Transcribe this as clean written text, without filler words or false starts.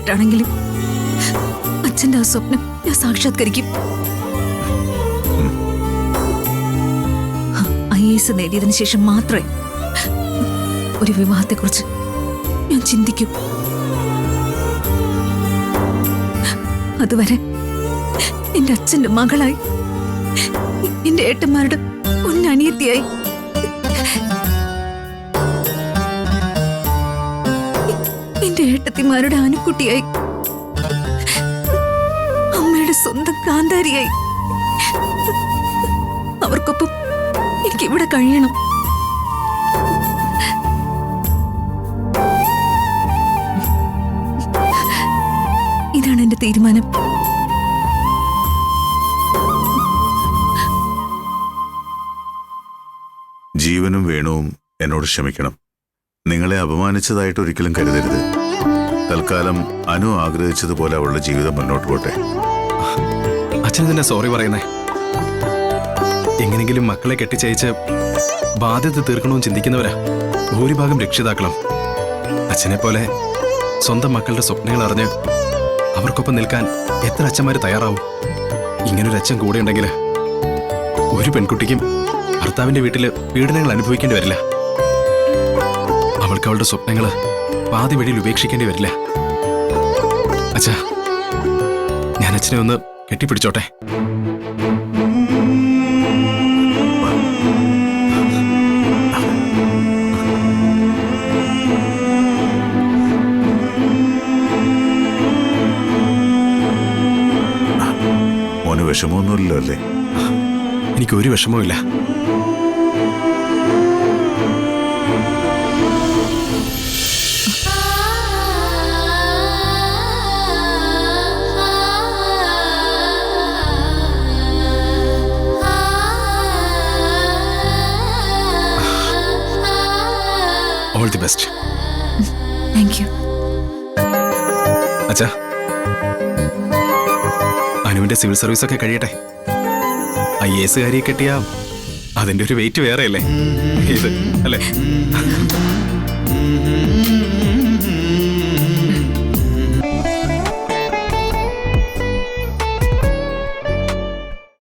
കഷ്ടപ്പെട്ടാണെങ്കിലും അച്ഛന്റെ ആ സ്വപ്നം ഞാൻ സാക്ഷാത്കരിക്കും. IAS നേടിയതിനു ശേഷം മാത്രമേ ഒരു വിവാഹത്തെക്കുറിച്ച് ഞാൻ ചിന്തിക്കൂ. അതുവരെ എന്റെ അച്ഛന്റെ മകളായി, എന്റെ ഏട്ടന്മാരുടെ പൊന്നനിയത്തിയായി, എന്റെ ഏട്ടത്തിമാരുടെ ആനുക്കുട്ടിയായി, അമ്മയുടെ സ്വന്തം കാന്താരിയായി അവർക്കൊപ്പം എനിക്ക് ഇവിടെ കഴിയണം. ഇതാണ് എന്റെ തീരുമാനം. ജീവനും വേണുവും എന്നോട് ക്ഷമിക്കണം. നിങ്ങളെ അപമാനിച്ചതായിട്ട് ഒരിക്കലും കരുതരുത്. തൽക്കാലം അനു ആഗ്രഹിച്ചതുപോലെ അവളുടെ ജീവിതം മുന്നോട്ട് പോട്ടെ. അച്ഛൻ തന്നെ സോറി പറയുന്നേ. എങ്ങനെങ്കിലും മക്കളെ കെട്ടിച്ചയച്ച് ബാധ്യത തീർക്കണമെന്ന് ചിന്തിക്കുന്നവരാ ഭൂരിഭാഗം രക്ഷിതാക്കളും. അച്ഛനെ പോലെ സ്വന്തം മക്കളുടെ സ്വപ്നങ്ങൾ അറിഞ്ഞ് അവർക്കൊപ്പം നിൽക്കാൻ എത്ര അച്ഛന്മാര് തയ്യാറാവും? ഇങ്ങനൊരു അച്ഛൻ കൂടെ ഉണ്ടെങ്കിൽ ഒരു പെൺകുട്ടിക്കും ഭർത്താവിന്റെ വീട്ടില് പീഡനങ്ങൾ അനുഭവിക്കേണ്ടി വരില്ല. അവൾക്ക് അവളുടെ സ്വപ്നങ്ങള് പാതി വഴിയിൽ ഉപേക്ഷിക്കേണ്ടി വരില്ല. അച്ഛാ, ഞാൻ അച്ഛനെ ഒന്ന് കെട്ടിപ്പിടിച്ചോട്ടെ? മോന് വിഷമമൊന്നുമില്ലല്ലോ അല്ലേ? എനിക്കൊരു വിഷമവും ഇല്ല. All the best. Thank you. അച്ഛാ, അനുവിന്റെ സിവിൽ സർവീസ് ഒക്കെ കഴിയട്ടെ. IAS കാരിയെ കെട്ടിയാ അതിന്റെ ഒരു വെയിറ്റ് വേറെ അല്ലേ ഇത്, അല്ലേ?